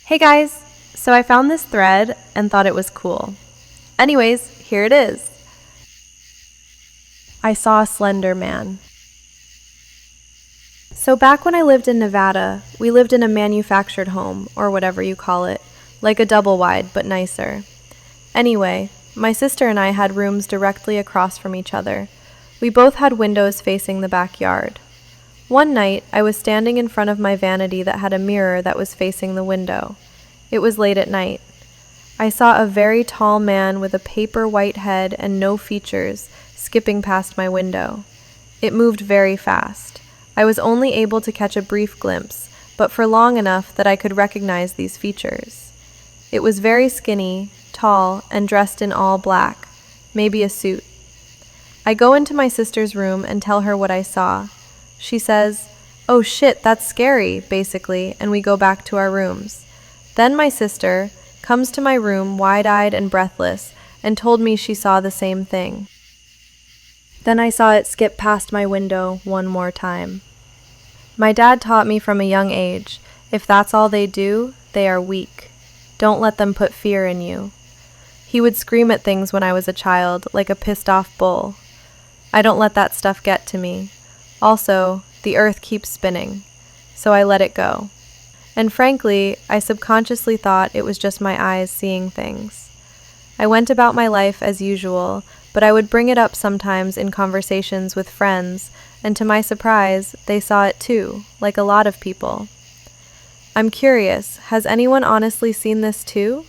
Hey guys! So I found this thread and thought it was cool. Anyways, here it is. I saw a Slenderman. So back when I lived in Nevada, we lived in a manufactured home, or whatever you call it, like a double wide, but nicer. Anyway, my sister and I had rooms directly across from each other. We both had windows facing the backyard. One night, I was standing in front of my vanity that had a mirror that was facing the window. It was late at night. I saw a very tall man with a paper white head and no features skipping past my window. It moved very fast. I was only able to catch a brief glimpse, but for long enough that I could recognize these features. It was very skinny, tall, and dressed in all black, maybe a suit. I go into my sister's room and tell her what I saw. She says, "Oh shit, that's scary," basically, and we go back to our rooms. Then my sister comes to my room wide-eyed and breathless and told me she saw the same thing. Then I saw it skip past my window one more time. My dad taught me from a young age, if that's all they do, they are weak. Don't let them put fear in you. He would scream at things when I was a child, like a pissed-off bull. I don't let that stuff get to me. Also, the earth keeps spinning, so I let it go. And frankly, I subconsciously thought it was just my eyes seeing things. I went about my life as usual, but I would bring it up sometimes in conversations with friends, and to my surprise, they saw it too, like a lot of people. I'm curious, has anyone honestly seen this too?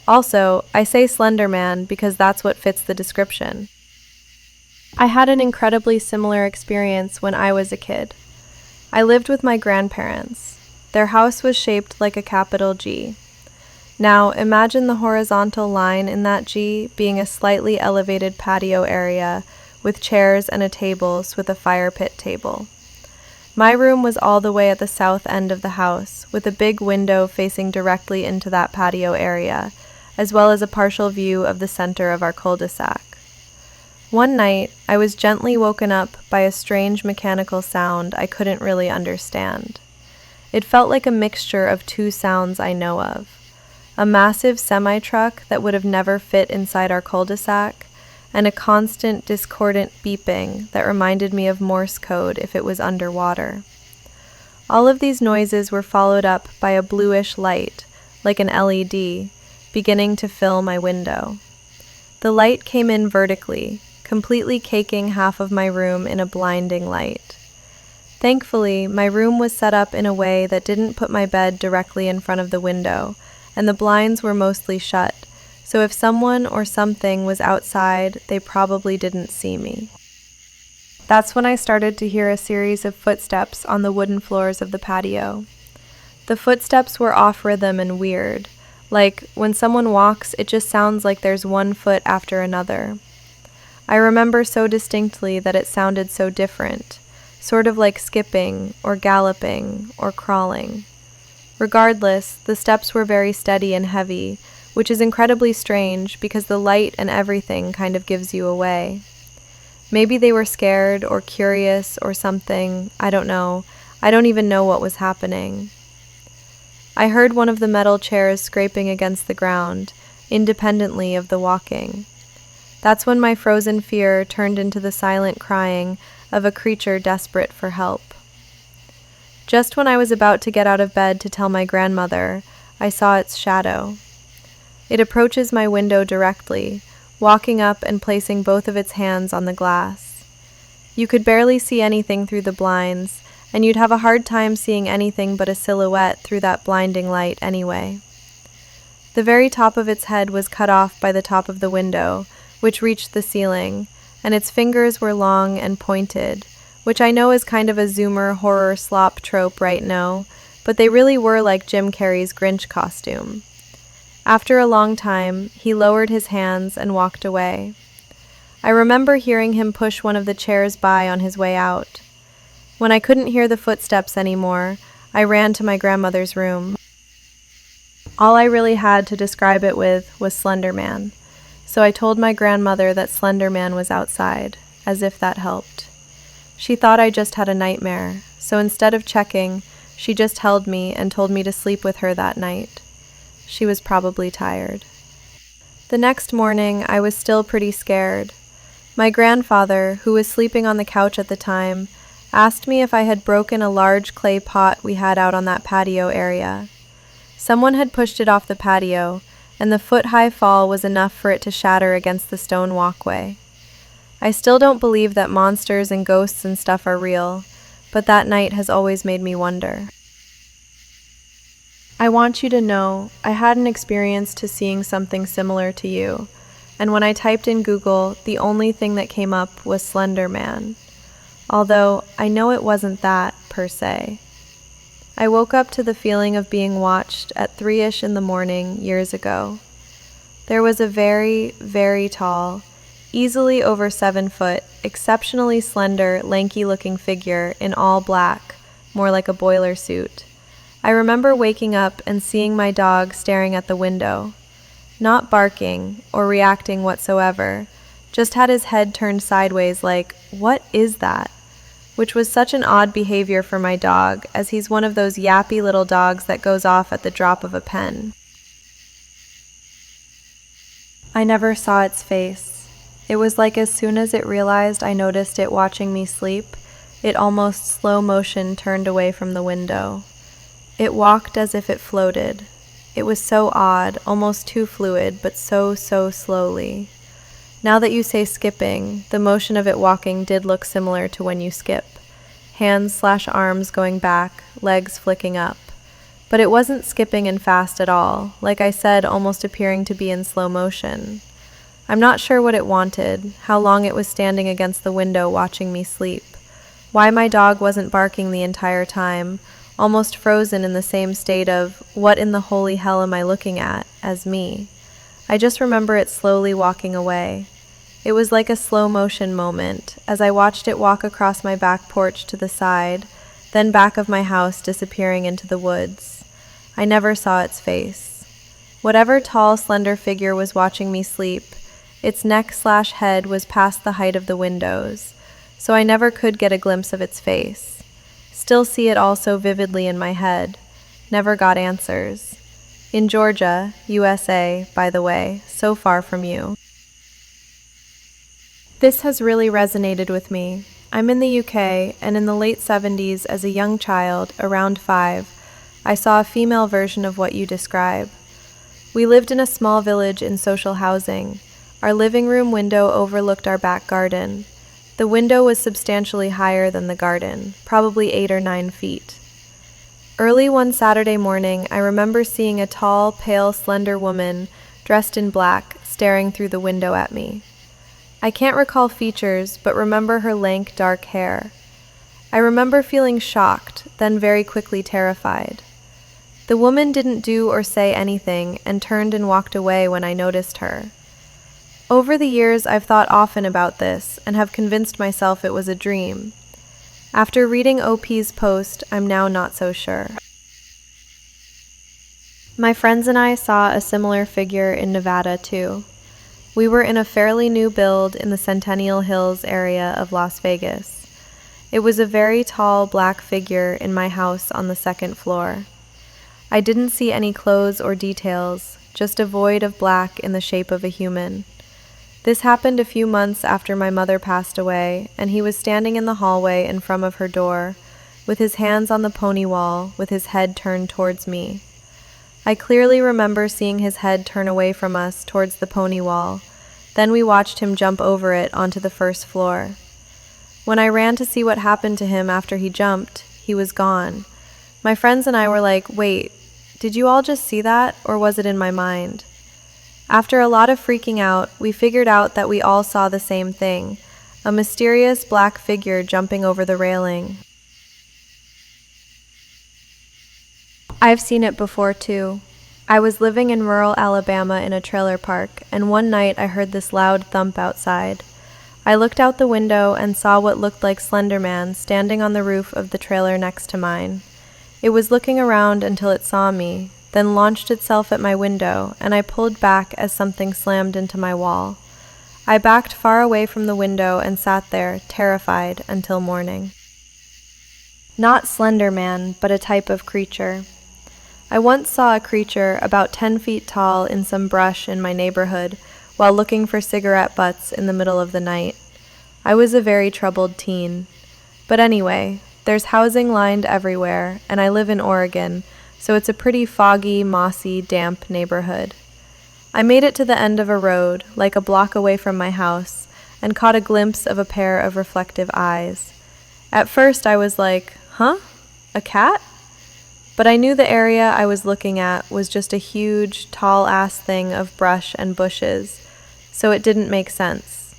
Also, I say Slenderman because that's what fits the description. I had an incredibly similar experience when I was a kid. I lived with my grandparents. Their house was shaped like a capital G. Now, imagine the horizontal line in that G being a slightly elevated patio area with chairs and a table with a fire pit table. My room was all the way at the south end of the house, with a big window facing directly into that patio area, as well as a partial view of the center of our cul-de-sac. One night, I was gently woken up by a strange mechanical sound I couldn't really understand. It felt like a mixture of two sounds I know of. A massive semi-truck that would have never fit inside our cul-de-sac, and a constant discordant beeping that reminded me of Morse code if it was underwater. All of these noises were followed up by a bluish light, like an LED, beginning to fill my window. The light came in vertically, completely caking half of my room in a blinding light. Thankfully, my room was set up in a way that didn't put my bed directly in front of the window, and the blinds were mostly shut, so if someone or something was outside, they probably didn't see me. That's when I started to hear a series of footsteps on the wooden floors of the patio. The footsteps were off rhythm and weird, like when someone walks, it just sounds like there's one foot after another. I remember so distinctly that it sounded so different, sort of like skipping, or galloping, or crawling. Regardless, the steps were very steady and heavy, which is incredibly strange because the light and everything kind of gives you away. Maybe they were scared or curious or something, I don't know. I don't even know what was happening. I heard one of the metal chairs scraping against the ground, independently of the walking. That's when my frozen fear turned into the silent crying of a creature desperate for help. Just when I was about to get out of bed to tell my grandmother, I saw its shadow. It approaches my window directly, walking up and placing both of its hands on the glass. You could barely see anything through the blinds, and you'd have a hard time seeing anything but a silhouette through that blinding light anyway. The very top of its head was cut off by the top of the window, which reached the ceiling, and its fingers were long and pointed, which I know is kind of a Zoomer horror slop trope right now, but they really were like Jim Carrey's Grinch costume. After a long time, he lowered his hands and walked away. I remember hearing him push one of the chairs by on his way out. When I couldn't hear the footsteps anymore, I ran to my grandmother's room. All I really had to describe it with was Slenderman. So I told my grandmother that Slenderman was outside, as if that helped. She thought I just had a nightmare, so instead of checking, she just held me and told me to sleep with her that night. She was probably tired. The next morning, I was still pretty scared. My grandfather, who was sleeping on the couch at the time, asked me if I had broken a large clay pot we had out on that patio area. Someone had pushed it off the patio, and the foot-high fall was enough for it to shatter against the stone walkway. I still don't believe that monsters and ghosts and stuff are real, but that night has always made me wonder. I want you to know I had an experience to seeing something similar to you, and when I typed in Google, the only thing that came up was Slenderman, although I know it wasn't that, per se. I woke up to the feeling of being watched at 3-ish in the morning years ago. There was a very, very tall, easily over 7 foot, exceptionally slender, lanky-looking figure in all black, more like a boiler suit. I remember waking up and seeing my dog staring at the window, not barking or reacting whatsoever, just had his head turned sideways like, "What is that?" Which was such an odd behavior for my dog, as he's one of those yappy little dogs that goes off at the drop of a pen. I never saw its face. It was like as soon as it realized I noticed it watching me sleep, it almost slow motion turned away from the window. It walked as if it floated. It was so odd, almost too fluid, but so slowly. Now that you say skipping, the motion of it walking did look similar to when you skip. Hands/arms going back, legs flicking up. But it wasn't skipping and fast at all, like I said, almost appearing to be in slow motion. I'm not sure what it wanted, how long it was standing against the window watching me sleep, why my dog wasn't barking the entire time, almost frozen in the same state of, what in the holy hell am I looking at, as me. I just remember it slowly walking away. It was like a slow motion moment, as I watched it walk across my back porch to the side, then back of my house disappearing into the woods. I never saw its face. Whatever tall, slender figure was watching me sleep, its neck/head was past the height of the windows, so I never could get a glimpse of its face. Still see it all so vividly in my head. Never got answers. In Georgia, USA, by the way, so far from you. This has really resonated with me. I'm in the UK, and in the late 70s, as a young child, around 5, I saw a female version of what you describe. We lived in a small village in social housing. Our living room window overlooked our back garden. The window was substantially higher than the garden, probably 8 or 9 feet. Early one Saturday morning, I remember seeing a tall, pale, slender woman, dressed in black, staring through the window at me. I can't recall features, but remember her lank, dark hair. I remember feeling shocked, then very quickly terrified. The woman didn't do or say anything and turned and walked away when I noticed her. Over the years, I've thought often about this and have convinced myself it was a dream. After reading OP's post, I'm now not so sure. My friends and I saw a similar figure in Nevada, too. We were in a fairly new build in the Centennial Hills area of Las Vegas. It was a very tall black figure in my house on the 2nd floor. I didn't see any clothes or details, just a void of black in the shape of a human. This happened a few months after my mother passed away, and he was standing in the hallway in front of her door, with his hands on the pony wall, with his head turned towards me. I clearly remember seeing his head turn away from us towards the pony wall. Then we watched him jump over it onto the 1st floor. When I ran to see what happened to him after he jumped, he was gone. My friends and I were like, "Wait, did you all just see that, or was it in my mind?" After a lot of freaking out, we figured out that we all saw the same thing, a mysterious black figure jumping over the railing. I've seen it before too. I was living in rural Alabama in a trailer park, and one night I heard this loud thump outside. I looked out the window and saw what looked like Slenderman standing on the roof of the trailer next to mine. It was looking around until it saw me, then launched itself at my window, and I pulled back as something slammed into my wall. I backed far away from the window and sat there, terrified, until morning. Not Slenderman, but a type of creature. I once saw a creature about 10 feet tall in some brush in my neighborhood while looking for cigarette butts in the middle of the night. I was a very troubled teen. But anyway, there's housing lined everywhere, and I live in Oregon, so it's a pretty foggy, mossy, damp neighborhood. I made it to the end of a road, like a block away from my house, and caught a glimpse of a pair of reflective eyes. At first I was like, huh? A cat? But I knew the area I was looking at was just a huge, tall-ass thing of brush and bushes, so it didn't make sense.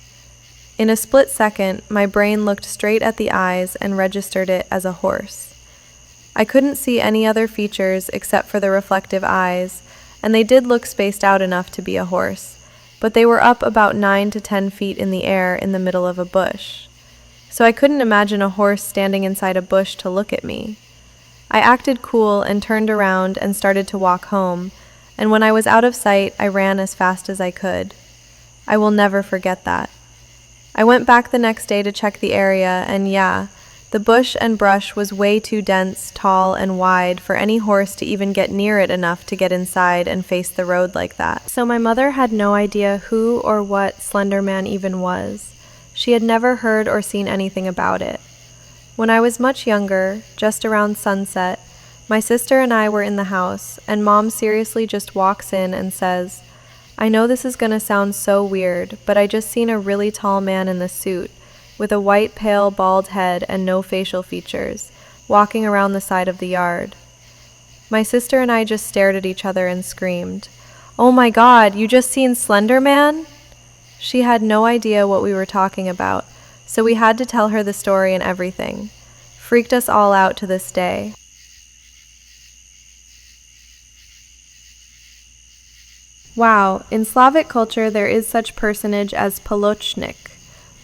In a split second, my brain looked straight at the eyes and registered it as a horse. I couldn't see any other features except for the reflective eyes, and they did look spaced out enough to be a horse, but they were up about 9 to 10 feet in the air in the middle of a bush. So I couldn't imagine a horse standing inside a bush to look at me. I acted cool and turned around and started to walk home, and when I was out of sight, I ran as fast as I could. I will never forget that. I went back the next day to check the area, and yeah, the bush and brush was way too dense, tall, and wide for any horse to even get near it enough to get inside and face the road like that. So my mother had no idea who or what Slenderman even was. She had never heard or seen anything about it. When I was much younger, just around sunset, my sister and I were in the house, and Mom seriously just walks in and says, "I know this is gonna sound so weird, but I just seen a really tall man in the suit, with a white, pale, bald head and no facial features, walking around the side of the yard." My sister and I just stared at each other and screamed, "Oh my God, you just seen Slenderman?" She had no idea what we were talking about, so we had to tell her the story and everything. Freaked us all out to this day. Wow, in Slavic culture there is such personage as palochnik.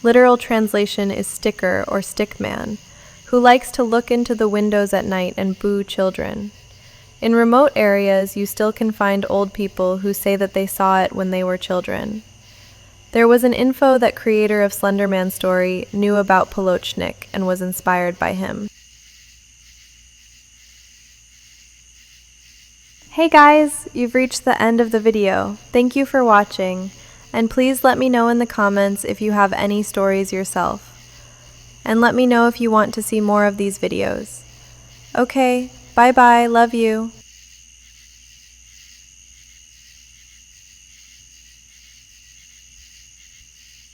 Literal translation is sticker or stickman, who likes to look into the windows at night and boo children. In remote areas, you still can find old people who say that they saw it when they were children. There was an info that creator of Slenderman story knew about palochnik and was inspired by him. Hey guys, you've reached the end of the video. Thank you for watching, and please let me know in the comments if you have any stories yourself. And let me know if you want to see more of these videos. Okay, bye bye, love you.